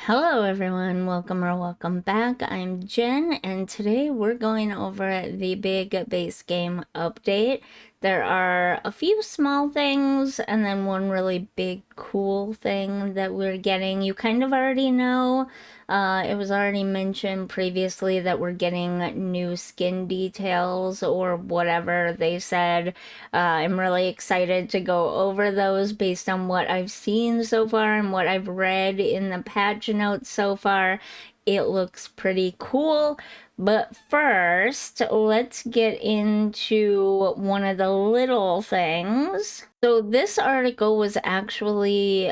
Hello everyone, welcome back. I'm Jen and today we're going over the big base game update. There are a few small things and then one really big cool thing that we're getting. You kind of already know. It was already mentioned previously that we're getting new skin details or whatever they said. I'm really excited to go over those based on what I've seen so far and what I've read in the patch notes so far. It looks pretty cool. But first, let's get into one of the little things. So this article was actually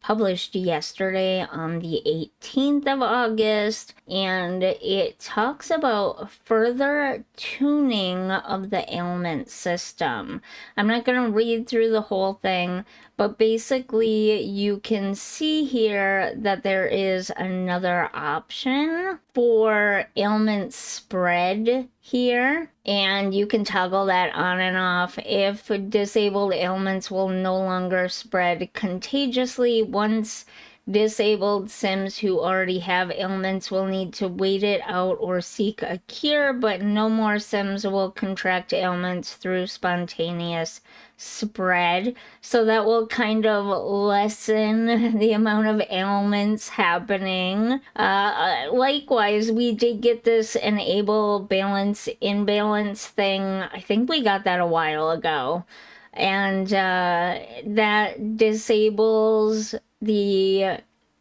published yesterday on the 18th of August, and it talks about further tuning of the ailment system. I'm not going to read through the whole thing, but basically you can see here that there is another option for ailment spread here, and you can toggle that on and off. If disabled ailments will no longer spread contagiously, once disabled Sims who already have ailments will need to wait it out or seek a cure, but no more Sims will contract ailments through spontaneous spread. So that will kind of lessen the amount of ailments happening. Likewise, we did get this enable balance imbalance thing. I think we got that a while ago. And that disables the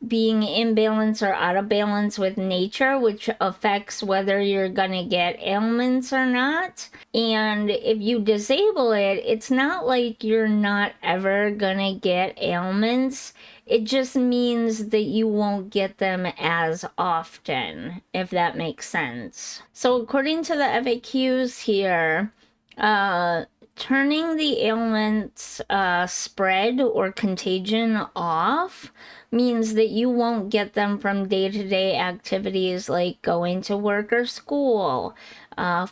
being in balance or out of balance with nature, which affects whether you're gonna get ailments or not. And if you disable it, it's not like you're not ever gonna get ailments. It just means that you won't get them as often, if that makes sense. So according to the FAQs here, turning the ailments spread or contagion off means that you won't get them from day-to-day activities like going to work or school,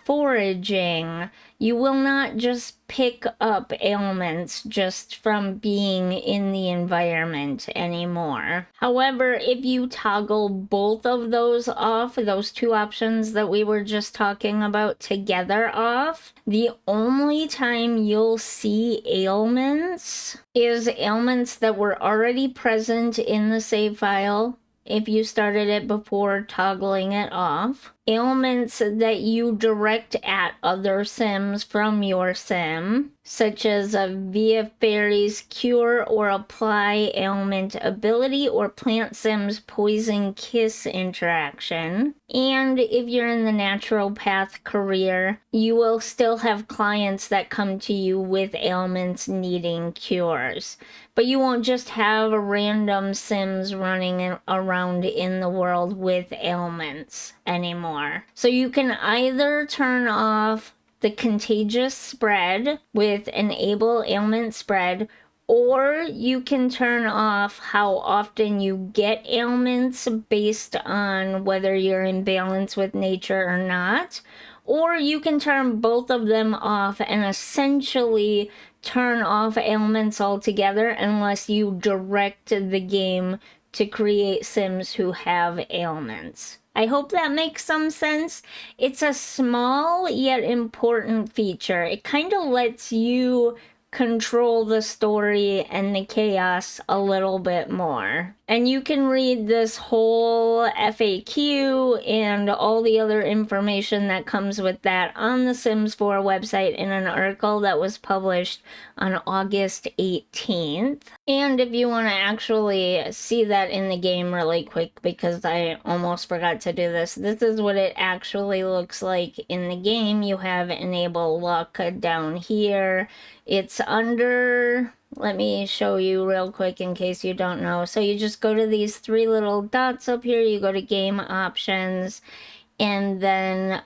foraging. You will not just pick up ailments just from being in the environment anymore. However, if you toggle both of those off, those two options that we were just talking about together off, the only time you'll see ailments is ailments that were already present in the save file if you started it before toggling it off, ailments that you direct at other Sims from your Sim, such as a Via Fairy's cure or apply ailment ability or Plant Sim's poison kiss interaction. And if you're in the natural path career, you will still have clients that come to you with ailments needing cures. But you won't just have random Sims running around in the world with ailments anymore. So you can either turn off the contagious spread with enable ailment spread, or you can turn off how often you get ailments based on whether you're in balance with nature or not. Or you can turn both of them off and essentially turn off ailments altogether unless you direct the game to create Sims who have ailments. I hope that makes some sense. It's a small yet important feature. It kind of lets you control the story and the chaos a little bit more. And you can read this whole FAQ and all the other information that comes with that on the Sims 4 website in an article that was published on August 18th. And if you want to actually see that in the game really quick, because I almost forgot to do this, this is what it actually looks like in the game. You have enable luck down here. It's under, let me show you real quick in case you don't know. So you just go to these three little dots up here, you go to game options, and then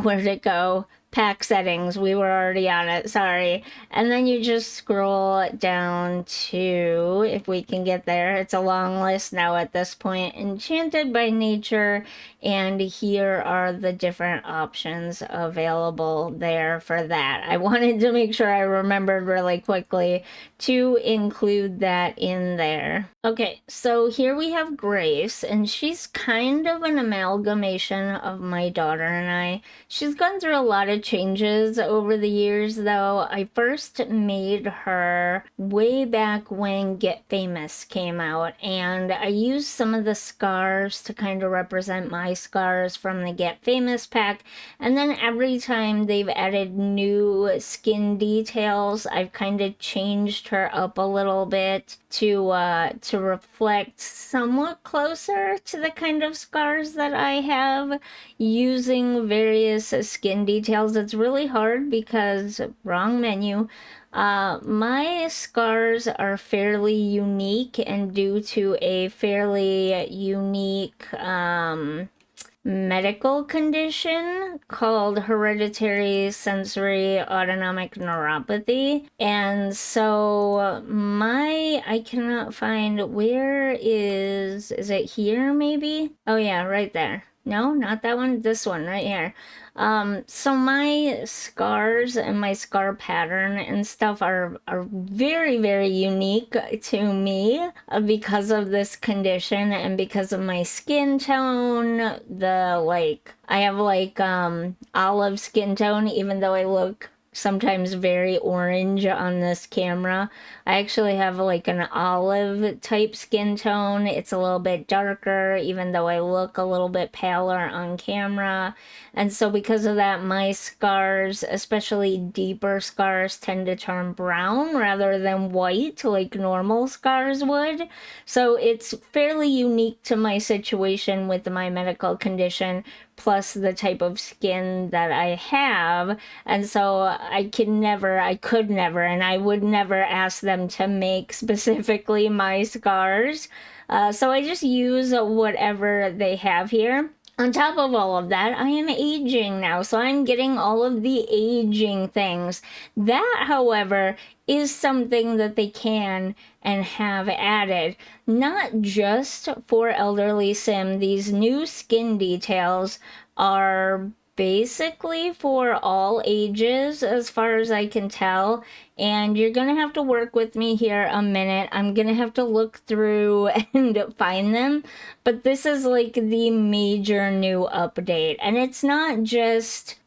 where'd it go? pack settings. We were already on it, sorry. And then you just scroll down to, if we can get there, it's a long list now at this point, Enchanted by Nature, and here are the different options available there for that. I wanted to make sure I remembered really quickly to include that in there. Okay, so here we have Grace, and she's kind of an amalgamation of my daughter and I. She's gone through a lot of changes over the years, though. I first made her way back when Get Famous came out, and I used some of the scars to kind of represent my scars from the Get Famous pack, and then every time they've added new skin details, I've kind of changed her up a little bit to reflect somewhat closer to the kind of scars that I have using various skin details. It's really hard because, wrong menu, my scars are fairly unique and due to a fairly unique medical condition called hereditary sensory autonomic neuropathy. And so I cannot find, where is it here maybe? Oh yeah, right there. No, not that one, this one right here. So my scars and my scar pattern and stuff are very, very unique to me because of this condition and because of my skin tone. I have olive skin tone, even though I look sometimes very orange on this camera. I actually have like an olive type skin tone. It's a little bit darker, even though I look a little bit paler on camera. And so because of that, my scars, especially deeper scars, tend to turn brown rather than white like normal scars would. So it's fairly unique to my situation with my medical condition, plus the type of skin that I have. And so I could never, and I would never ask them to make specifically my scars. So I just use whatever they have here. On top of all of that, I am aging now, so I'm getting all of the aging things. That, however, is something that they can and have added. Not just for elderly sim, these new skin details are basically for all ages as far as I can tell, and you're gonna have to work with me here a minute. I'm gonna have to look through and find them, but this is like the major new update, and it's not just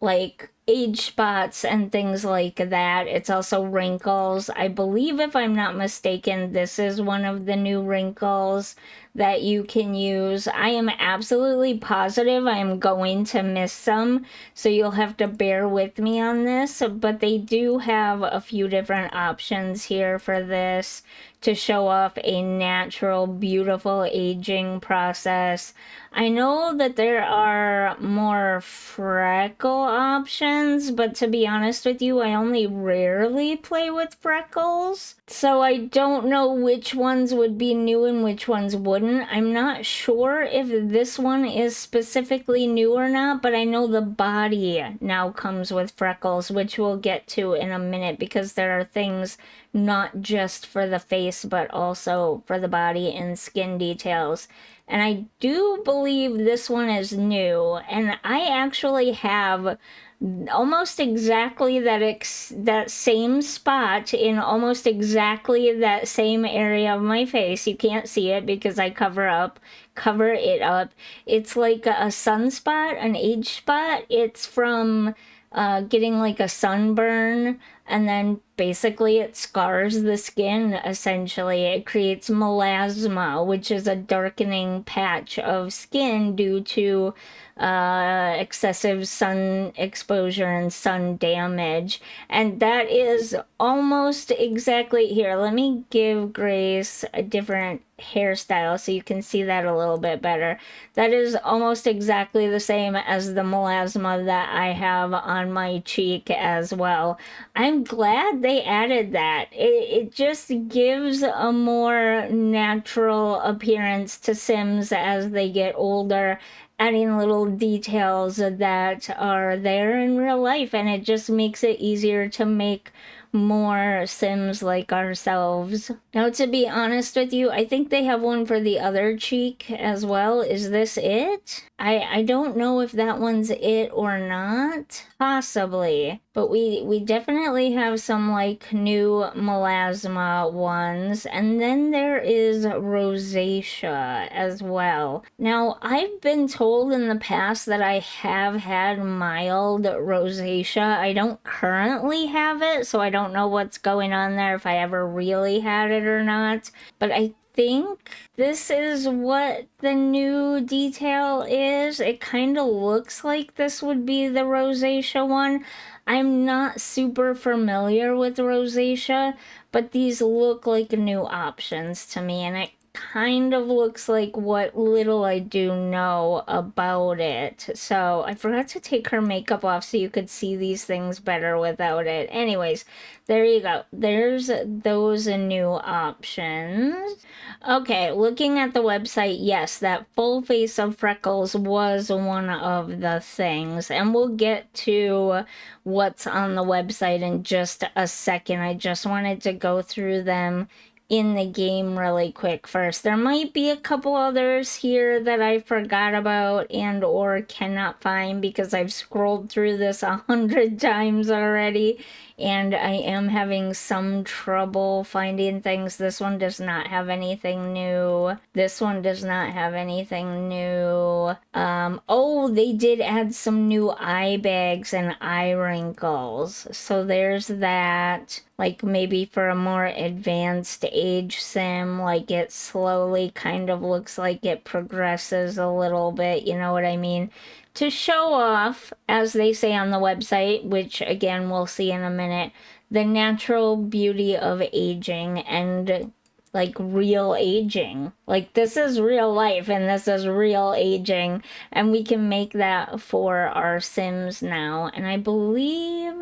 like age spots and things like that. It's also wrinkles. I believe, if I'm not mistaken, this is one of the new wrinkles that you can use. I am absolutely positive I am going to miss some, so you'll have to bear with me on this, but they do have a few different options here for this to show off a natural, beautiful aging process. I know that there are more freckle options, but to be honest with you, I only rarely play with freckles. So I don't know which ones would be new and which ones wouldn't. I'm not sure if this one is specifically new or not, but I know the body now comes with freckles, which we'll get to in a minute, because there are things not just for the face, but also for the body and skin details. And I do believe this one is new, and I actually have almost exactly that same spot in almost exactly that same area of my face. You can't see it because I cover it up. It's like a sunspot, an age spot. It's from getting like a sunburn, and then basically it scars the skin. Essentially, it creates melasma, which is a darkening patch of skin due to excessive sun exposure and sun damage. And that is almost exactly, here, let me give Grace a different hairstyle so you can see that a little bit better. That is almost exactly the same as the melasma that I have on my cheek as well. I'm glad they added that. It just gives a more natural appearance to Sims as they get older, adding little details that are there in real life, and it just makes it easier to make more Sims like ourselves. Now, to be honest with you, I think they have one for the other cheek as well. Is this it? I don't know if that one's it or not. Possibly. But we definitely have some like new melasma ones. And then there is rosacea as well. Now, I've been told in the past that I have had mild rosacea. I don't currently have it, so I don't know what's going on there, if I ever really had it or not. But I think this is what the new detail is. It kind of looks like this would be the rosacea one. I'm not super familiar with rosacea, but these look like new options to me, and it kind of looks like what little I do know about it. So I forgot to take her makeup off so you could see these things better without it. Anyways, there you go. There's those new options. Okay, looking at the website, yes, that full face of freckles was one of the things, and we'll get to what's on the website in just a second. I just wanted to go through them in the game really quick first. There might be a couple others here that I forgot about and or cannot find because I've scrolled through this 100 times already, and I am having some trouble finding things. This one does not have anything new. This one does not have anything new. Oh, they did add some new eye bags and eye wrinkles. So there's that. Like maybe for a more advanced age sim, like it slowly kind of looks like it progresses a little bit, you know what I mean? To show off, as they say on the website, which again we'll see in a minute, the natural beauty of aging and like real aging. Like this is real life and this is real aging, and we can make that for our Sims now. And I believe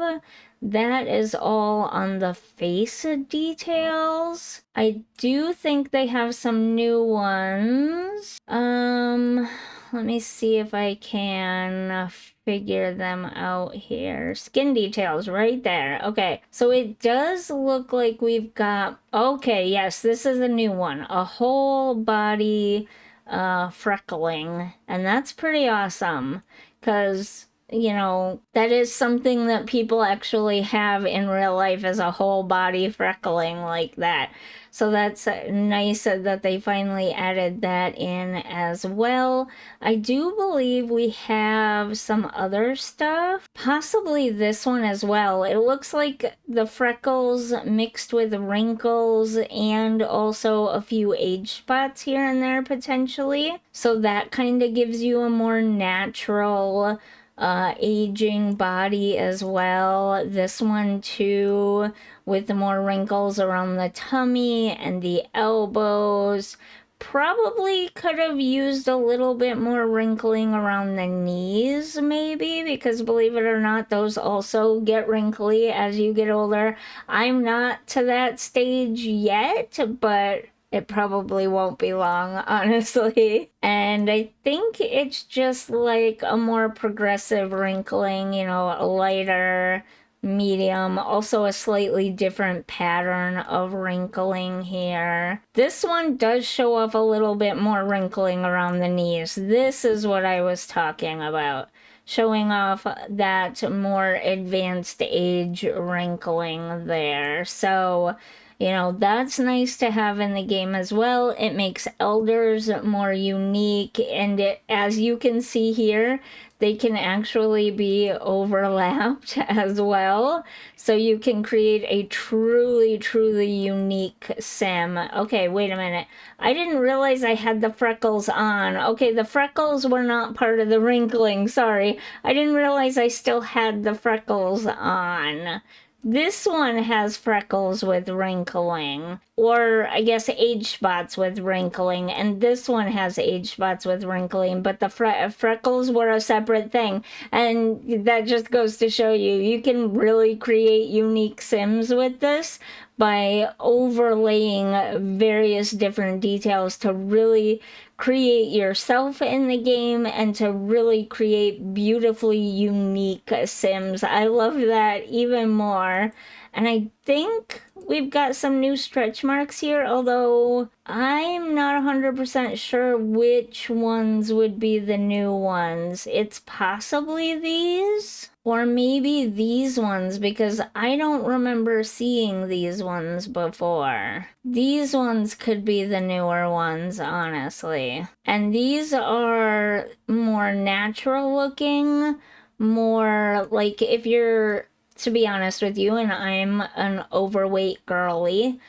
that is all on the face details. I do think they have some new ones. Let me see if I can figure them out here. Skin details right there. Okay, so it does look like we've got, okay, yes, this is a new one. A whole body freckling, and that's pretty awesome because you know, that is something that people actually have in real life, as a whole body freckling like that. So that's nice that they finally added that in as well. I do believe we have some other stuff, possibly this one as well. It looks like the freckles mixed with wrinkles and also a few age spots here and there potentially. So that kind of gives you a more natural aging body as well. This one too, with more wrinkles around the tummy and the elbows. Probably could have used a little bit more wrinkling around the knees, maybe, because believe it or not, those also get wrinkly as you get older. I'm not to that stage yet, but it probably won't be long, honestly. And I think it's just like a more progressive wrinkling, you know, a lighter, medium, also a slightly different pattern of wrinkling here. This one does show off a little bit more wrinkling around the knees. This is what I was talking about, showing off that more advanced age wrinkling there. So you know, that's nice to have in the game as well. It makes elders more unique, and as you can see here, they can actually be overlapped as well. So you can create a truly, truly unique sim. Okay, wait a minute. I didn't realize I had the freckles on. Okay, the freckles were not part of the wrinkling. Sorry. I didn't realize I still had the freckles on. This one has freckles with wrinkling, or I guess age spots with wrinkling, and this one has age spots with wrinkling, but the freckles were a separate thing. And that just goes to show you, you can really create unique Sims with this by overlaying various different details to really create yourself in the game and to really create beautifully unique Sims. I love that even more. And I think we've got some new stretch marks here, although I'm not 100% sure which ones would be the new ones. It's possibly these, or maybe these ones, because I don't remember seeing these ones before. These ones could be the newer ones, honestly. And these are more natural looking, more like if you're, to be honest with you, and I'm an overweight girly,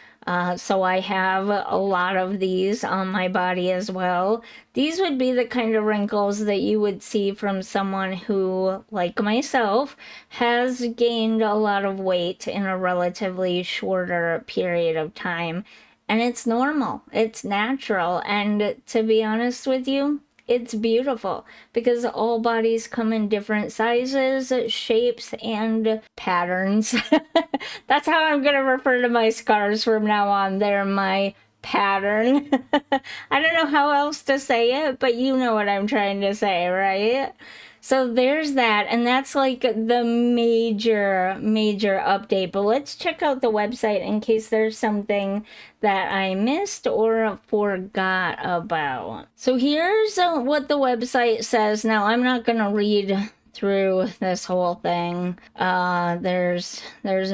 so I have a lot of these on my body as well. These would be the kind of wrinkles that you would see from someone who, like myself, has gained a lot of weight in a relatively shorter period of time. And it's normal, it's natural, and to be honest with you, it's beautiful because all bodies come in different sizes, shapes, and patterns. That's how I'm going to refer to my scars from now on. They're my pattern. I don't know how else to say it, but you know what I'm trying to say, right? So there's that, and that's like the major update. But let's check out the website in case there's something that I missed or forgot about. So here's what the website says. Now, I'm not going to read through this whole thing. There's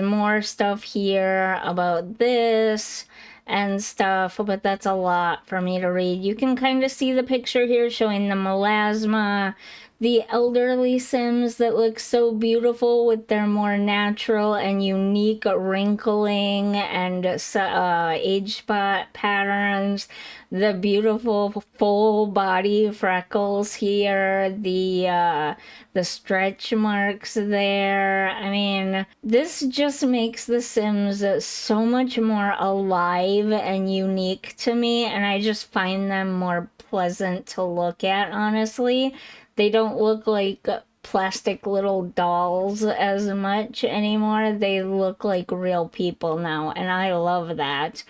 more stuff here about this and stuff, but that's a lot for me to read. You can kind of see the picture here showing the melasma, the elderly Sims that look so beautiful with their more natural and unique wrinkling and age spot patterns, the beautiful full body freckles here, the stretch marks there. I mean, this just makes The Sims so much more alive and unique to me, and I just find them more pleasant to look at, honestly. They don't look like plastic little dolls as much anymore. They look like real people now, and I love that.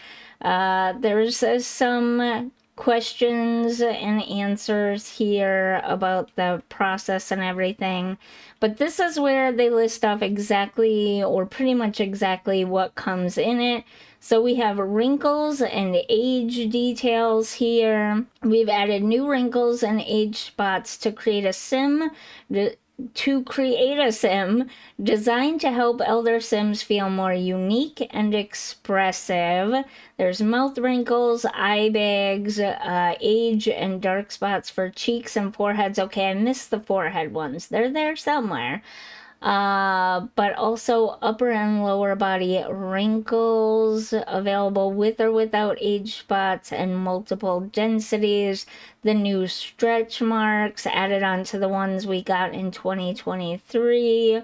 There's some questions and answers here about the process and everything. But this is where they list off exactly, or pretty much exactly, what comes in it. So we have wrinkles and age details here. We've added new wrinkles and age spots to create a sim designed to help elder Sims feel more unique and expressive. There's mouth wrinkles, eye bags, age and dark spots for cheeks and foreheads. Okay, I missed the forehead ones. They're there somewhere. But also upper and lower body wrinkles available with or without age spots and multiple densities. The new stretch marks added on to the ones we got in 2023.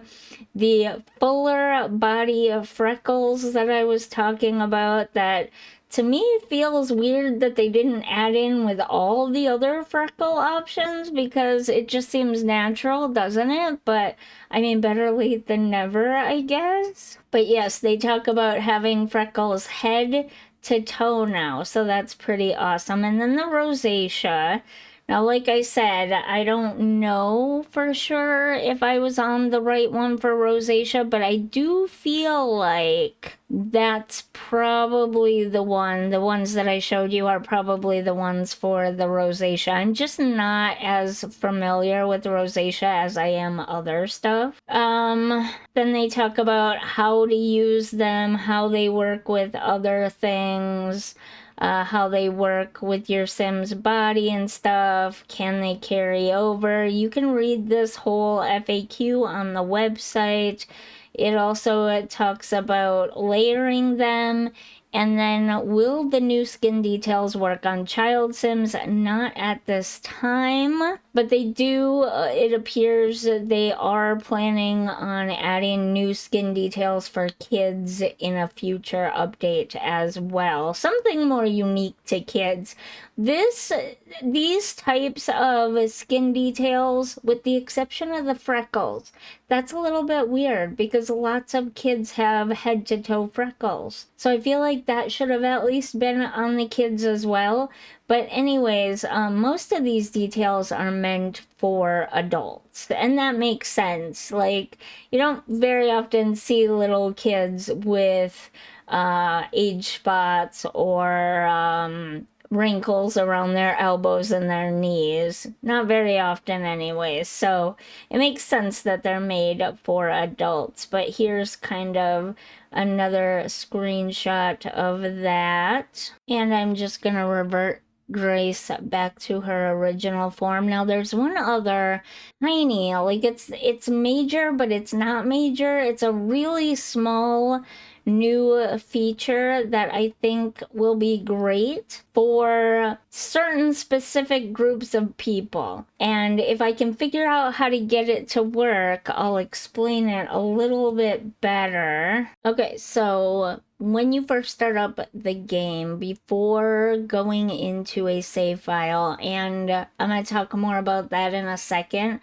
The fuller body of freckles that I was talking about, that to me feels weird that they didn't add in with all the other freckle options, because it just seems natural, doesn't it? But I mean, better late than never, I guess. But yes, they talk about having freckles head to toe now, so that's pretty awesome. And then the rosacea. Now, like I said, I don't know for sure if I was on the right one for rosacea, but I do feel like that's probably the one. The ones that I showed you are probably the ones for the rosacea. I'm just not as familiar with rosacea as I am other stuff. Then they talk about how to use them, how they work with other things. How they work with your Sim's body and stuff. Can they carry over? You can read this whole FAQ on the website. It also talks about layering them And then, will the new skin details work on child Sims? Not at this time, but they do, it appears they are planning on adding new skin details for kids in a future update as well. Something more unique to kids. These types of skin details, with the exception of the freckles, that's a little bit weird because lots of kids have head to toe freckles. So I feel like that should have at least been on the kids as well. But anyways, most of these details are meant for adults, and that makes sense. Like, you don't very often see little kids with age spots or wrinkles around their elbows and their knees. Not very often anyways. So it makes sense that they're made for adults. But here's kind of another screenshot of that. And I'm just gonna revert Grace back to her original form. Now there's one other tiny, like it's major, but it's not major. It's a really small new feature that I think will be great for certain specific groups of people. And if I can figure out how to get it to work, I'll explain it a little bit better. Okay, so when you first start up the game, before going into a save file, and I'm going to talk more about that in a second,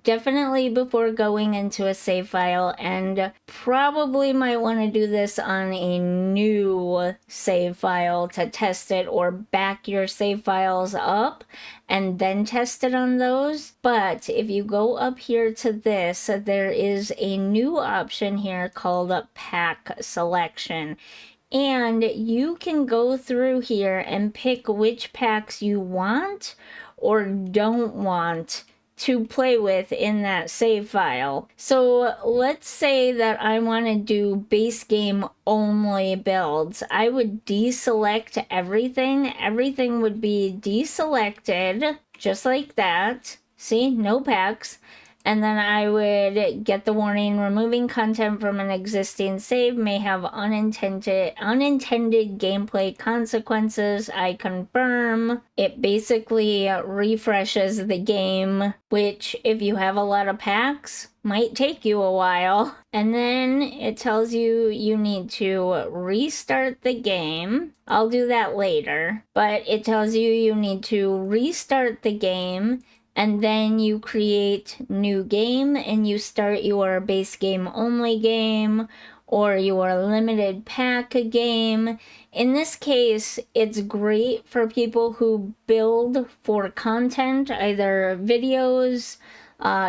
definitely before going into a save file, and probably might want to do this on a new save file to test it, or back your save files up and then test it on those. But if you go up here to this, there is a new option here called pack selection. And you can go through here and pick which packs you want or don't want to play with in that save file. So let's say that I want to do base game only builds. I would deselect everything. Everything would be deselected, just like that. See, no packs. And then I would get the warning, removing content from an existing save may have unintended gameplay consequences. I confirm. It basically refreshes the game, which if you have a lot of packs, might take you a while. And then it tells you you need to restart the game. I'll do that later. But it tells you you need to restart the game, and then you create new game and you start your base game only game or your limited pack game. In this case, it's great for people who build for content, either videos,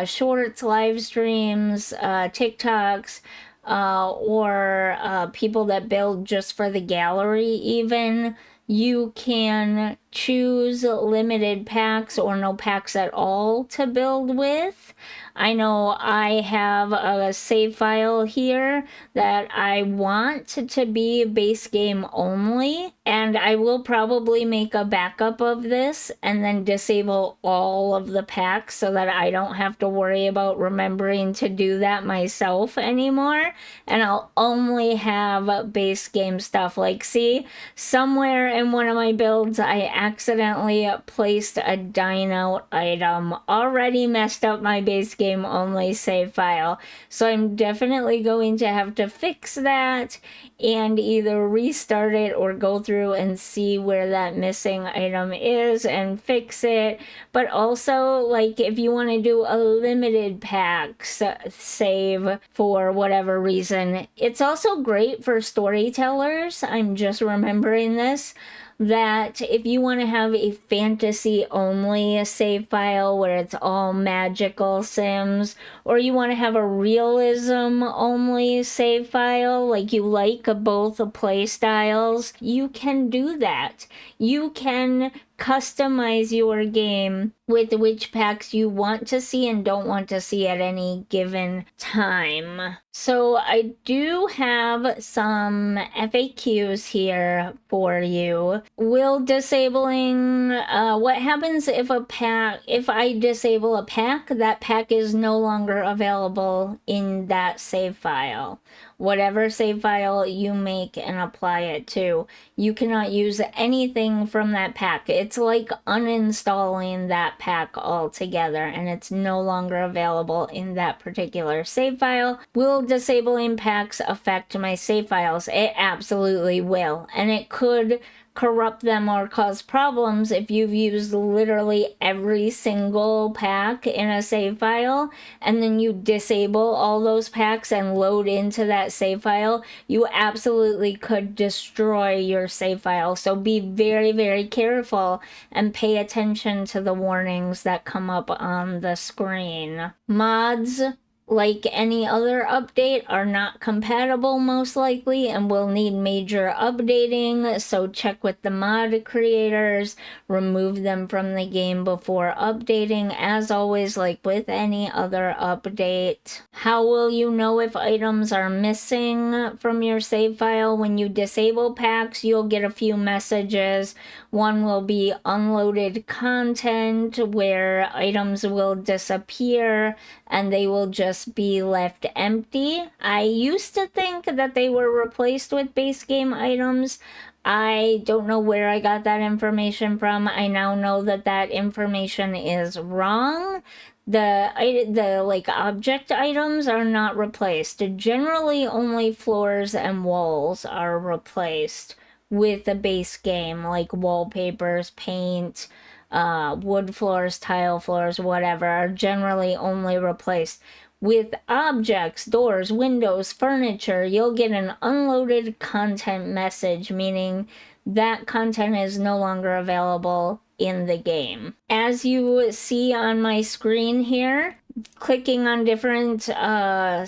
shorts, live streams, TikToks, or people that build just for the gallery even. You can choose limited packs or no packs at all to build with. I know I have a save file here that I want to be base game only, and I will probably make a backup of this and then disable all of the packs so that I don't have to worry about remembering to do that myself anymore, and I'll only have base game stuff. Like, see, somewhere in one of my builds I accidentally placed a dine out item, already messed up my base game only save file. So I'm definitely going to have to fix that and either restart it or go through and see where that missing item is and fix it. But also, like, if you want to do a limited packs save for whatever reason, it's also great for storytellers. I'm just remembering this, that if you want to have a fantasy only save file where it's all magical Sims, or you want to have a realism only save file, like you like both play styles, you can do that. You can customize your game with which packs you want to see and don't want to see at any given time. So I do have some FAQs here for you. Will disabling, what happens if I disable a pack, that pack is no longer available in that save file? whatever save file you make and apply it to. You cannot use anything from that pack. It's like uninstalling that pack altogether, and it's no longer available in that particular save file. Will disabling packs affect my save files? It absolutely will, and it could corrupt them or cause problems if you've used literally every single pack in a save file and then you disable all those packs and load into that save file. You absolutely could destroy your save file. So be very, very careful and pay attention to the warnings that come up on the screen. Mods, like any other update, are not compatible most likely and will need major updating, so check with the mod creators, remove them from the game before updating, as always, like with any other update. How will you know if items are missing from your save file? When you disable packs, you'll get a few messages. One will be unloaded content, where items will disappear and they will just be left empty. I used to think that they were replaced with base game items. I don't know where I got that information from. I now know that that information is wrong. The like object items are not replaced. Generally, only floors and walls are replaced with a base game, like wallpapers, paint, wood floors, tile floors, whatever, are generally only replaced. With objects, doors, windows, furniture, you'll get an unloaded content message, meaning that content is no longer available in the game. As you see on my screen here, clicking on different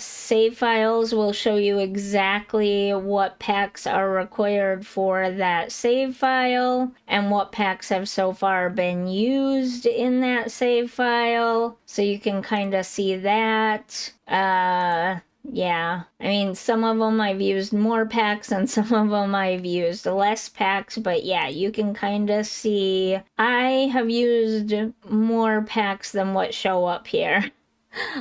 save files will show you exactly what packs are required for that save file and what packs have so far been used in that save file, so you can kind of see that. Yeah, I mean, some of them I've used more packs and some of them I've used less packs, but yeah, you can kind of see I have used more packs than what show up here.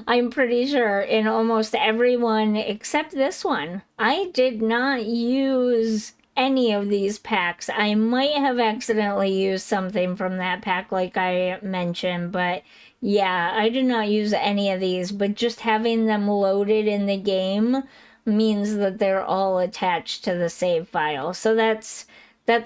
I'm pretty sure in almost everyone except this one. I did not use any of these packs. I might have accidentally used something from that pack like I mentioned, but yeah, I did not use any of these, but just having them loaded in the game means that they're all attached to the save file. So that's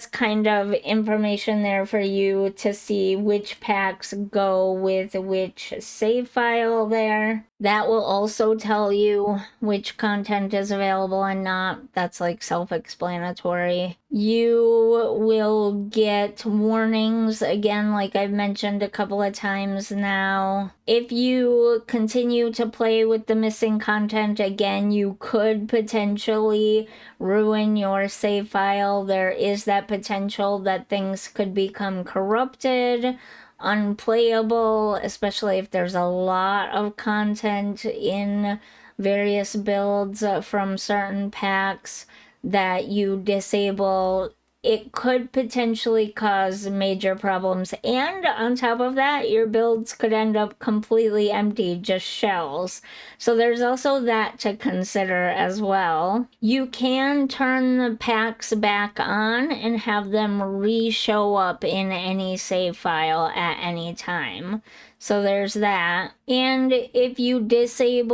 kind of information there for you to see which packs go with which save file there. That will also tell you which content is available and not. That's like self-explanatory. You will get warnings, again, like I've mentioned a couple of times now. If you continue to play with the missing content, again, you could potentially ruin your save file. There is that potential that things could become corrupted, unplayable, especially if there's a lot of content in various builds from certain packs that you disable. It could potentially cause major problems, and on top of that, your builds could end up completely empty, just shells. So there's also that to consider as well. You can turn the packs back on and have them re-show up in any save file at any time. So there's that. And if you decide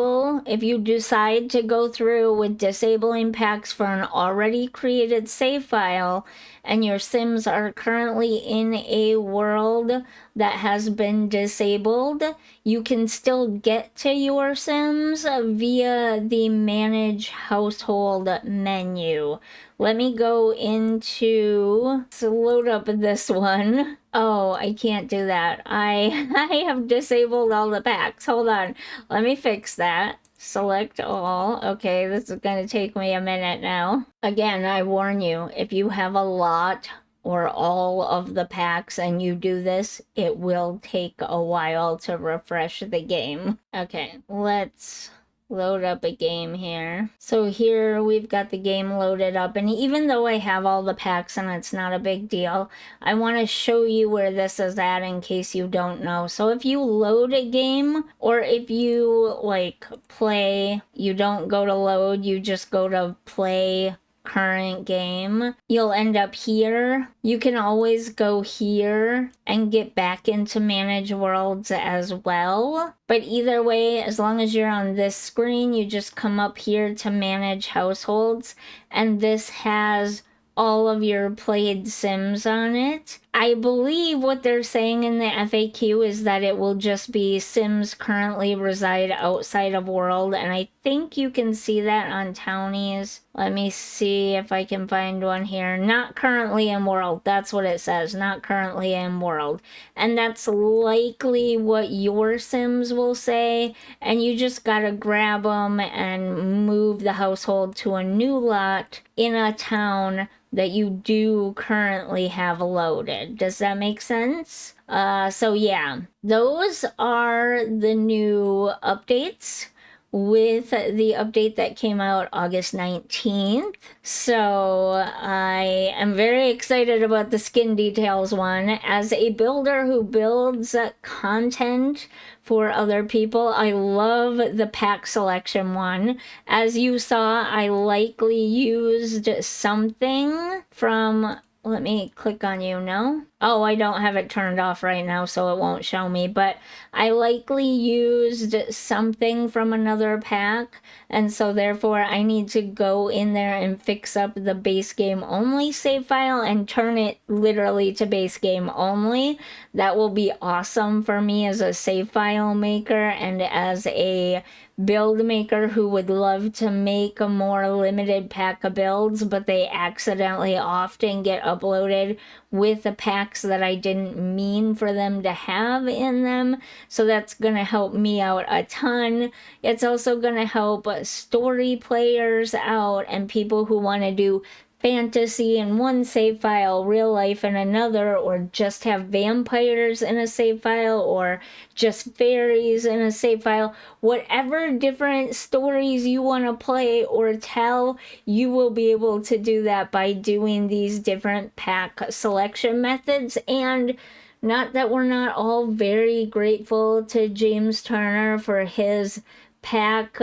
to go through with disabling packs for an already created save file, and your Sims are currently in a world that has been disabled, you can still get to your Sims via the Manage Household menu. Let me go to load up this one. Oh, I can't do that. I have disabled all the packs. Hold on. Let me fix that. Select all. Okay, this is going to take me a minute now. Again, I warn you, if you have a lot or all of the packs and you do this, it will take a while to refresh the game. Okay, let's load up a game here. So here we've got the game loaded up, and even though I have all the packs and it's not a big deal, I want to show you where this is at in case you don't know. So if you load a game, or if you like play, you don't go to load, you just go to play current game, you'll end up here. You can always go here and get back into manage worlds as well. But either way, as long as you're on this screen, you just come up here to manage households, and this has all of your played Sims on it. I believe what they're saying in the FAQ is that it will just be Sims currently reside outside of world, and I think you can see that on townies. Let me see if I can find one here. Not currently in world. That's what it says. Not currently in world. And that's likely what your Sims will say, and you just gotta grab them and move the household to a new lot in a town that you do currently have loaded. Does that make sense? So yeah, those are the new updates with the update that came out August 19th. So I am very excited about the skin details one. As a builder who builds content for other people, I love the pack selection one. As you saw, I likely used something from, let me click on you, no? Oh, I don't have it turned off right now, so it won't show me, but I likely used something from another pack, and so therefore I need to go in there and fix up the base game only save file and turn it literally to base game only. That will be awesome for me as a save file maker and as a build maker who would love to make a more limited pack of builds, but they accidentally often get uploaded with the packs that I didn't mean for them to have in them. So that's gonna help me out a ton. It's also gonna help story players out and people who want to do fantasy in one save file, real life in another, or just have vampires in a save file, or just fairies in a save file. Whatever different stories you want to play or tell, you will be able to do that by doing these different pack selection methods. And not that we're not all very grateful to James Turner for his pack,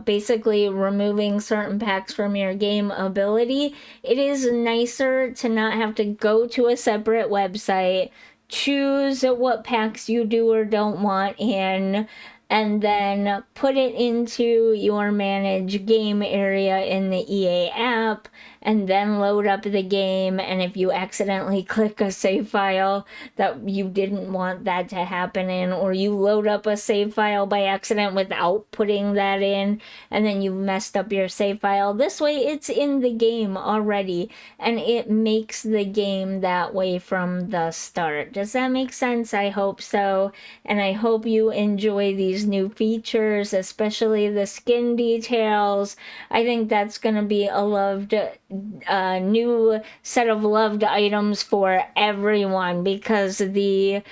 basically removing certain packs from your game ability. It is nicer to not have to go to a separate website, choose what packs you do or don't want in, and then put it into your manage game area in the EA app, and then load up the game. And if you accidentally click a save file that you didn't want that to happen in, or you load up a save file by accident without putting that in, and then you've messed up your save file, this way it's in the game already, and it makes the game that way from the start. Does that make sense? I hope so, and I hope you enjoy these new features, especially the skin details. I think that's going to be a loved new set of loved items for everyone, because the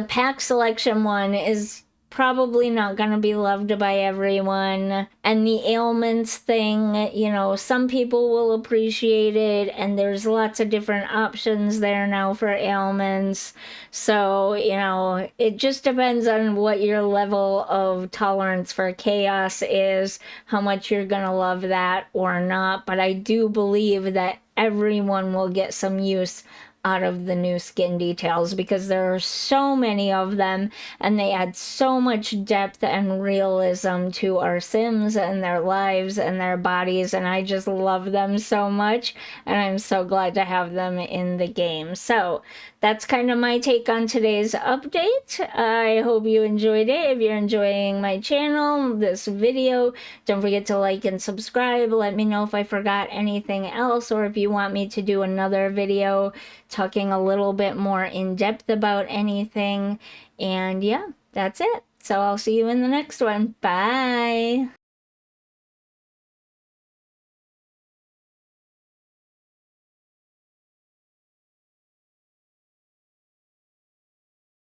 pack selection one is probably not going to be loved by everyone. And the ailments thing, you know, some people will appreciate it, and there's lots of different options there now for ailments. So, you know, it just depends on what your level of tolerance for chaos is, how much you're going to love that or not. But I do believe that everyone will get some use out of the new skin details, because there are so many of them and they add so much depth and realism to our Sims and their lives and their bodies, and I just love them so much, and I'm so glad to have them in the game. So that's kind of my take on today's update. I hope you enjoyed it. If you're enjoying my channel, this video, don't forget to like and subscribe. Let me know if I forgot anything else, or if you want me to do another video talking a little bit more in depth about anything. And yeah, that's it. So I'll see you in the next one. Bye.